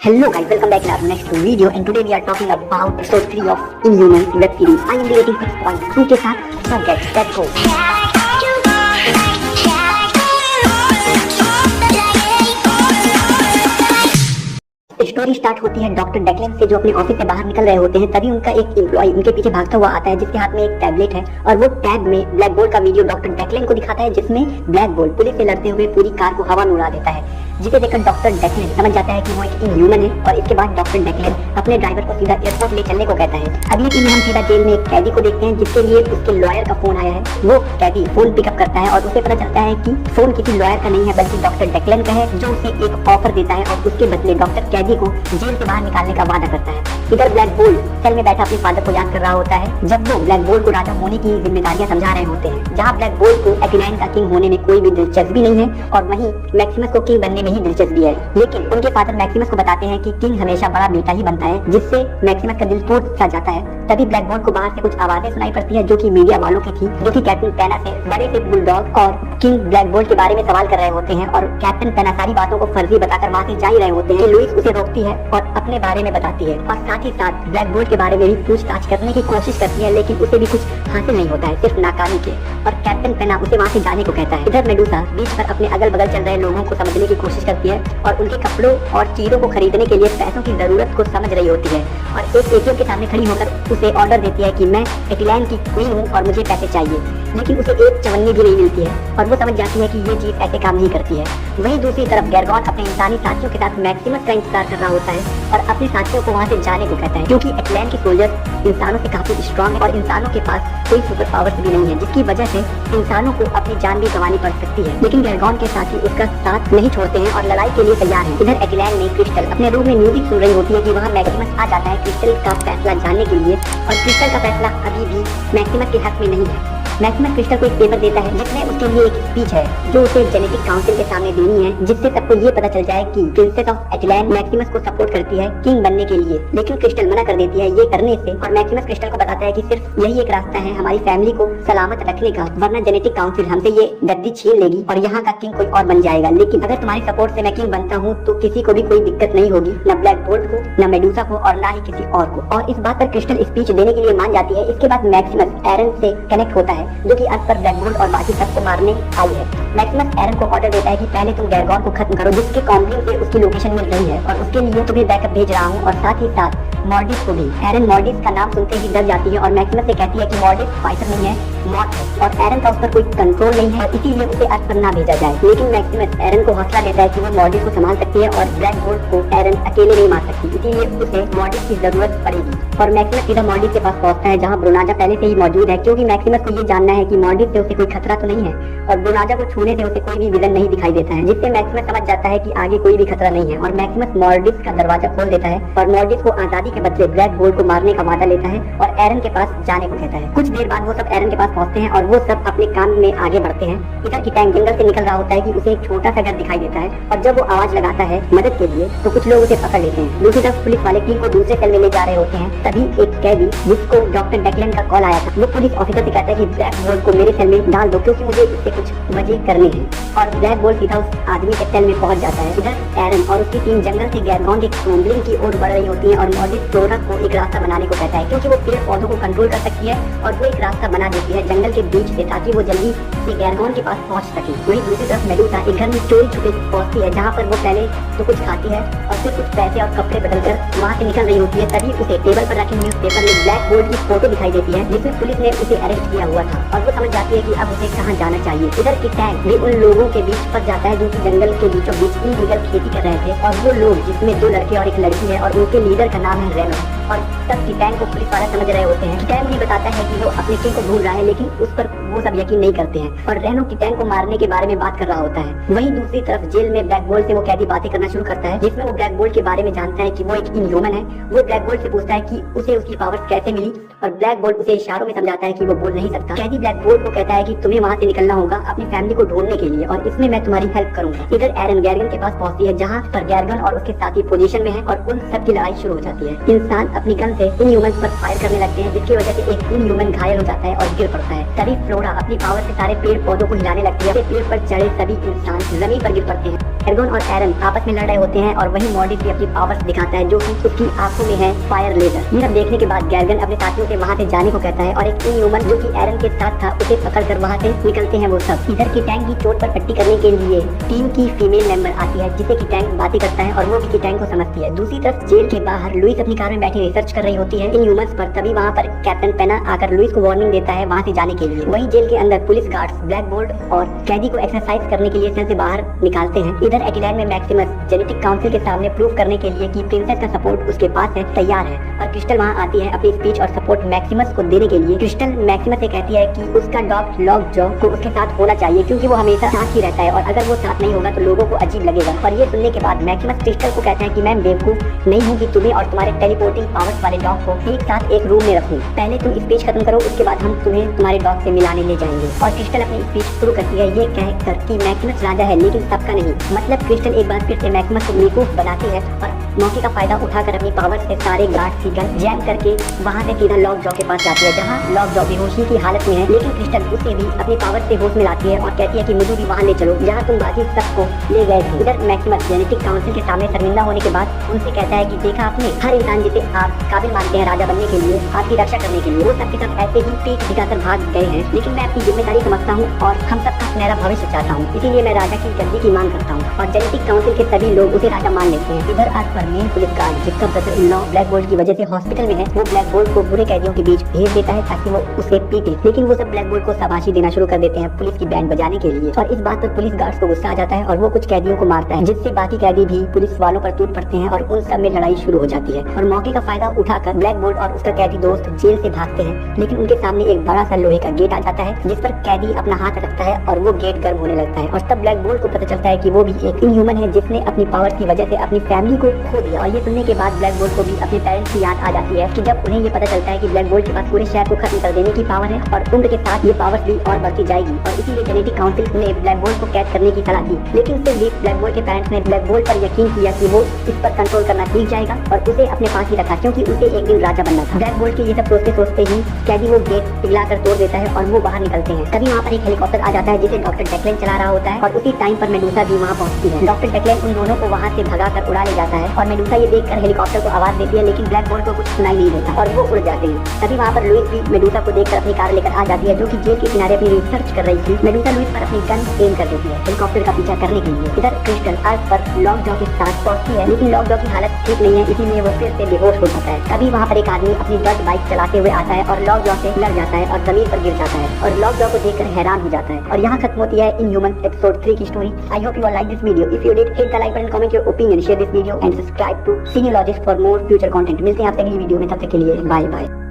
Hello guys, welcome back in our next video and today we are talking about episode 3 of Inhuman web series. I am rating 6.2 के साथ. So let's go. Story start होती है doctor डेक्लेन से, जो अपने office से बाहर निकल रहे होते हैं. तभी उनका एक एम्प्लॉय उनके पीछे भागता हुआ आता है, जिसके हाथ में एक टैबलेट है और वो टैब में ब्लैक बोल्ट का वीडियो डॉक्टर डेक्लेन को दिखाता है, जिसमें ब्लैक बोल्ट पुलिस से लड़ते हुए पूरी कार को हवा में उड़ा देता है. जिसे देखकर डॉक्टर डेक्लेन समझ जाता है कि वो एक इनह्यूमन है और इसके बाद डॉक्टर डेक्लेन अपने ड्राइवर को सीधा एयरपोर्ट ले चलने को कहता है. अगले दिन हम सीधा जेल में एक कैदी को देखते हैं, जिसके लिए उसके लॉयर का फोन आया है. वो कैदी फोन पिकअप करता है और उसे पता चलता है कि फोन किसी लॉयर का नहीं है बल्कि डॉक्टर डेक्लेन का है, जो उसे एक ऑफर देता है और उसके बदले डॉक्टर कैदी को जेल से बाहर निकालने का वादा करता है. इधर ब्लैक बोल्ट सेल में बैठा अपने फादर को याद कर रहा होता है, जब वो ब्लैक बोल्ट को राजा होने की जिम्मेदारियां समझा रहे होते हैं. जहां ब्लैक बोल्ट को एक्लाइन का किंग होने में कोई भी दिलचस्पी नहीं है और वहीं मैक्सिमस को किंग बनने में ही दिलचस्पी है. लेकिन उनके फादर मैक्सिमस को बताते हैं कि किंग हमेशा बड़ा बेटा ही बनता है, जिससे मैक्सिमस का दिल टूट सा जाता है. तभी ब्लैक बोल्ट को बाहर से कुछ आवाजें सुनाई पड़ती है, जो कि मीडिया वालों की थी, जो कि कैप्टन पेना से बड़े से बुलडॉग और किंग ब्लैक बोल्ट के बारे में सवाल कर रहे होते हैं. और कैप्टन पेना सारी बातों को फर्जी बताकर वहाँ से जा ही रहे होते हैं. लुइस उसे रोकती है और अपने बारे में बताती है और साथ ही साथ ब्लैक बोल्ट के बारे में भी पूछताछ करने की कोशिश करती है, लेकिन उसे भी कुछ हासिल नहीं होता है, सिर्फ नाकामी के. और कैप्टन पेना उसे वहाँ से जाने को कहता है. इधर मेडुसा बीच पर अपने अगल बगल चल रहे लोगों को समझने की कोशिश करती है और उनके कपड़ों और चीजों को खरीदने के लिए पैसों की जरूरत को समझ रही होती है. और एक एटीएम के सामने खड़ी होकर उसे ऑर्डर देती है कि मैं एक्लाइन की क्वीन हूँ और मुझे पैसे चाहिए. लेकिन उसे एक चवन्नी भी नहीं मिलती है और वो समझ जाती है कि ये चीज ऐसे काम नहीं करती है. वहीं दूसरी तरफ गैरगॉन अपने इंसानी साथियों के साथ मैक्सिमस का इंतजार कर रहा होता है और अपने साथियों को वहाँ से जाने को कहता है, क्योंकि एक्लाइन के सोल्जर्स इंसानों से काफी स्ट्रॉन्ग है और इंसानों के पास कोई सुपर पावर्स भी नहीं है, जिसकी वजह से इंसानों को अपनी जान भी गंवानी पड़ सकती है. लेकिन गैरगॉन के साथी उसका साथ नहीं छोड़ते हैं और लड़ाई के लिए तैयार है. इधर एक्लाइन में क्रिस्टल अपने रूम में म्यूजिक सुन रही होती है कि वहाँ मैक्सिमस आ जाता है क्रिस्टल का फैसला जानने के लिए, और क्रिस्टल का फैसला अभी भी मैक्सिमस के हक में नहीं है. मैक्सिमस क्रिस्टल को एक पेपर देता है, जिसमें उसके लिए एक स्पीच है जो उसे जेनेटिक काउंसिल के सामने देनी है, जिससे सबको ये पता चल जाए कि प्रिंसेस ऑफ एक्लाइन मैक्सिमस को सपोर्ट करती है किंग बनने के लिए. लेकिन क्रिस्टल मना कर देती है ये करने से, और मैक्सिमस क्रिस्टल को बताता है कि सिर्फ यही एक रास्ता है हमारी फैमिली को सलामत रखने का, वरना जेनेटिक काउंसिल हमसे ये गद्दी छीन लेगी और यहाँ का किंग कोई और बन जाएगा. लेकिन अगर तुम्हारी सपोर्ट से मैं किंग बनता हूँ तो किसी को भी कोई दिक्कत नहीं होगी, न ब्लैक बोल्ट को, न मेडुसा को और न ही किसी और को. और इस बात पर क्रिस्टल स्पीच देने के लिए मान जाती है. इसके बाद मैक्सिमस एरन से कनेक्ट होता है, जो कि अर्थ पर ब्लैक बोल्ट और बाकी सबको मारने आई है. मैक्सिमस एरन को ऑर्डर देता है कि पहले तुम गैरगॉन को खत्म करो, जिसके कॉम्बिंग से उसकी लोकेशन मिल रही है, और उसके लिए तुम्हें बैकअप भेज रहा हूँ, और साथ ही साथ मॉर्डिस को भी. एरन मॉर्डिस का नाम सुनते ही डर जाती है और मैक्सिमस से कहती है कि मॉर्डिस फाइटर नहीं है, मॉट है, और एरन का उस पर कोई कंट्रोल नहीं है, इसीलिए उसे अर्थ पर ना भेजा जाए. लेकिन मैक्सिमस एरन को हौसला देता है कि वो मॉर्डिस को संभाल सकती है और ब्लैक बोल्ट को एरन अकेले नहीं मार सकती, इसीलिए उसे मॉर्डिस की जरूरत पड़ेगी. और मैक्सिमस सीधा मॉर्डिस के पास पहुंचता है, जहां ब्रोनाजा पहले से ही मौजूद है, क्योंकि मैक्सिमस को ये जानना है कि मॉर्डिस से उसे कोई खतरा तो नहीं है, और ब्रोनाजा को छूने से उसे कोई भी विलन नहीं दिखाई देता है, जिससे मैक्सिमस समझ जाता है कि आगे कोई भी खतरा नहीं है. और मैक्सिमस मॉर्डिस का दरवाजा खोल देता है और मॉर्डिस को आजादी के बदले ब्लैक बोल्ट को मारने का वादा लेता है और एरन के पास जाने को कहता है. कुछ देर बाद वो सब एरन के पास पहुंचते हैं और वो सब अपने काम में आगे बढ़ते हैं. इधर की टैंक जंगल से निकल रहा होता है कि उसे एक छोटा सा घर दिखाई देता है, और जब वो आवाज लगाता है मदद के लिए तो कुछ लोग उसे पकड़ लेते हैं. दूसरी तरफ पुलिस वाले किंग को दूसरे सेल में ले जा रहे होते हैं. तभी एक कैदी, जिसको डॉक्टर डेक्लेन का कॉल आया था, वो पुलिस ऑफिसर से कहता है कि ब्लैक बोल्ट को मेरे सेल में डाल दो, क्योंकि मुझे इससे कुछ मजे करने हैं. और ब्लैक बोल्ट सीधा उस आदमी के सेल में पहुंच जाता है. इधर एरन और उसकी टीम जंगल से गैरगॉन के क्रॉम्बलिंग की ओर बढ़ रही होती है और मॉर्डिस फ्लोरा को एक रास्ता बनाने को कहता है, क्योंकि वो पेड़ पौधों को कंट्रोल कर सकती है, और वो एक रास्ता बना देती है जंगल के बीच से, ताकि वो जल्दी से गैरगॉन के पास पहुंच सके. वहीं दूसरी तरफ मेडुसा एक घर में चोरी छुपे पहुंचती है, जहां पर वो पहले तो कुछ खाती है और फिर कुछ पैसे और कपड़े बदलकर वहां से निकल रही होती है. तभी उसे टेबल पर रखे न्यूज़पेपर में ब्लैक बोल्ट की फोटो दिखाई देती है, जिसमें पुलिस ने उसे अरेस्ट किया हुआ था, और वो समझ जाती है कि अब उसे कहां जाना चाहिए. इधर की टैंक भी उन लोगों के बीच फंस जाता है, जो कि जंगल के बीचों बीच इलीगल खेती कर रहे थे, और वो लोग जिसमें 2 लड़के और एक लड़की है, और उनके लीडर का नाम है रेनो. और तब किटैंग को पुलिस वाला समझ रहे होते हैं. किटैंग उन्हें बताता है कि वो अपने किंग को ढूंढ रहा है, लेकिन उस पर वो सब यकीन नहीं करते हैं, और रेनो किटैंग को मारने के बारे में बात कर रहा होता है. वहीं दूसरी तरफ जेल में ब्लैक बोल्ट से वो कैदी बातें करना शुरू करता है, जिसमें वो ब्लैक बोल्ट के बारे में जानता है कि वो एक इनह्यूमन है. वो ब्लैक बोल्ट से पूछता है कि उसे उसकी पावर्स कैसे मिली, और ब्लैक बोल्ट उसे इशारों में समझाता है कि वो बोल नहीं सकता. कैदी ब्लैक बोल्ट को कहता है कि तुम्हें वहाँ से निकलना होगा अपनी फैमिली को ढूंढने के लिए, और इसमें मैं तुम्हारी हेल्प करूंगा. इधर एरन गैरगन के पास पहुंचती है, जहाँ पर गैरगन और उसके साथी पोजीशन में है, और उन सब की लड़ाई शुरू हो जाती है. इंसान अपनी गन से इनह्यूमन पर फायर करने लगते हैं, जिसकी वजह से एक इनह्यूमन घायल हो जाता है और गिर पड़ता है. तभी फ्लोरा अपनी पावर से सारे पेड़ पौधों को हिलाने लगती है. पेड़ पर चढ़े सभी इंसान जमीन पर गिर पड़ते हैं. एर्गोन और एरन आपस में लड़ रहे होते हैं और वही मॉर्टिस भी अपनी पावर्स दिखाता है जो कि उसकी आंखों में है फायर लेजर। ये सब देखने के बाद गैर्गन अपने साथियों से वहाँ से जाने को कहता है और एक इनह्यूमन जो कि एरन के साथ था उसे पकड़कर वहाँ से निकलते हैं वो सब। इधर की टैंक की चोट पर पट्टी करने के लिए टीम की फीमेल मेंबर आती है जिसे की टैंक बातें करता है और वो भी की टैंक को समझती है। दूसरी तरफ जेल के बाहर लुइस अपनी कार में बैठी रिसर्च कर रही होती है इनह्यूमंस पर। तभी वहाँ पर कैप्टन पेना आकर लुइस को वार्निंग देता है वहाँ से जाने के लिए। वहीं जेल के अंदर पुलिस गार्ड्स ब्लैक बोल्ट और कैदी को एक्सरसाइज करने के लिए सेल से बाहर निकालते हैं। इधर एटिलैंड में मैक्सिमस जेनेटिक काउंसिल के सामने प्रूव करने के लिए कि प्रिंसेस का सपोर्ट उसके पास है तैयार है और क्रिस्टल वहाँ आती है अपनी स्पीच और सपोर्ट मैक्सिमस को देने के लिए। क्रिस्टल मैक्सिमस से कहती है कि उसका डॉग लॉक जॉ को उसके साथ होना चाहिए क्योंकि वो हमेशा साथ ही रहता है और अगर वो साथ नहीं होगा तो लोगों को अजीब लगेगा। और ये सुनने के बाद मैक्सिमस क्रिस्टल को कहता है कि मैं बेवकूफ नहीं हूँ कि तुम्हें और तुम्हारे टेलीपोर्टिंग पावर्स वाले डॉग को एक साथ एक रूम में रखूं। पहले तुम स्पीच खत्म करो उसके बाद हम तुम्हें तुम्हारे डॉग से मिलाने ले जाएंगे। और क्रिस्टल अपनी स्पीच शुरू करती है ये कहकर कि मैक्सिमस राजा है लेकिन सबका नहीं। मतलब क्रिस्टल एक बार फिर से मैक्सिमस को बेवकूफ बनाती है और मौके का फायदा उठाकर अपनी पावर से सारे गार्ड्स की गन जैम करके वहाँ से सीधा लॉक जॉ के पास जाती है जहाँ लॉक जॉ बेहोशी की हालत में है। लेकिन क्रिस्टल उसे भी अपनी पावर से होश में लाती है और कहती है कि मुझे भी वहाँ ले चलो जहाँ तुम बाकी सबको ले गए थे। इधर मैक्सिमस जेनेटिक काउंसिल के सामने शर्मिंदा होने के बाद उनसे कहता है कि देखा आपने हर इंसान जिसे आप काबिल मानते हैं राजा बनने के लिए आपकी रक्षा करने के लिए वो सबके सब ऐसे ही पीठ दिखाकर भाग गए हैं। लेकिन मैं अपनी जिम्मेदारी समझता हूँ और हम सबका सुनहरा भविष्य चाहता हूँ इसीलिए मैं राजा की गद्दी की मांग करता हूँ और जेनेटिक काउंसिल के सभी लोग उसे राजा मान लेते हैं। इधर आज पर मेन पुलिस गार्ड जिसका brother in law black bolt की वजह से हॉस्पिटल में है वो ब्लैक बोल्ट को बुरे कैदियों के बीच भेज देता है ताकि वो उसे पीटे। लेकिन वो सब ब्लैक बोल्ट को शाबाशी देना शुरू कर देते हैं पुलिस की बैंड बजाने के लिए और इस बात पर पुलिस गार्ड्स को गुस्सा आ जाता है और वो कुछ कैदियों को मारता है जिससे बाकी कैदी भी पुलिस वालों पर टूट पड़ते हैं और उन सब में लड़ाई शुरू हो जाती है। और मौके का फायदा उठाकर ब्लैक बोल्ट और उसका कैदी दोस्त जेल से भागते हैं लेकिन उनके सामने एक बड़ा सा लोहे का गेट आ जाता है जिस पर कैदी अपना हाथ रखता है और वो गेट गर्म होने लगता है और तब ब्लैक बोल्ट को पता चलता है कि वो भी एक इनह्यूमन है जिसने अपनी पावर की वजह से अपनी फैमिली को खो दिया। और ये सुनने के बाद ब्लैक बोल्ट को भी अपने पेरेंट्स की याद आ जाती है कि जब उन्हें ये पता चलता है कि ब्लैक बोल्ट के पास पूरे शहर को खत्म कर देने की पावर है और उम्र के साथ ये पावर भी और बढ़ती जाएगी और इसीलिए जेनेटिक काउंसिल ने ब्लैक बोल्ट को कैद करने की सलाह दी। लेकिन फिर भी ब्लैक बोल्ट के पेरेंट्स ने ब्लैक बोल्ट पर यकीन किया कि वो इस पर कंट्रोल करना सीख जाएगा और उसे अपने पास ही रखा क्योंकि उसे एक दिन राजा बनना था। ब्लैक बोल्ट के ये सब सोचते ही कैदी वो गेट पिघलाकर तोड़ देता है और वो बाहर निकलते हैं। तभी वहाँ पर एक हेलीकॉप्टर आ जाता है जिसे डॉक्टर डेक्लेन चला रहा होता है और उसी टाइम पर मेडुसा भी वहाँ पहुँचती है। डॉक्टर डेक्लेन उन दोनों को वहाँ से भगाकर उड़ा ले जाता है और मेडुसा ये देखकर हेलीकॉप्टर को आवाज देती है लेकिन ब्लैक बोल्ट को कुछ सुनाई नहीं देता और वो उड़ जाते हैं। तभी वहाँ पर लुइस भी मेडुसा को देखकर अपनी कार लेकर आ जाती है जो कि जेल के किनारे अपनी रिसर्च कर रही थी। मेडुसा लुइस पर अपनी गन एम कर देती है हेलीकॉप्टर का पीछा करने के लिए। इधर क्रिस्टल अर्थ पर लॉक जॉ के साथ पहुंचती है लेकिन लॉक जॉ की हालत ठीक नहीं है इसीलिए वो फिर से बेहोश हो जाता है। तभी वहाँ पर एक आदमी अपनी डर्ट बाइक चलाते हुए आता है और लॉक जॉ से लड़ जाता है और जमीन पर गिर जाता है और लॉक जॉ को देखकर हैरान हो जाता है। और यहाँ खत्म होती है इनह्यूमन एपिसोड 3 की story. I hope you are like this video. If you did, hit the like button, comment your opinion, share this video and subscribe to Cineologist for more future content. मिलते हैं आपसे अगली video में, तब तक के लिए बाय बाय।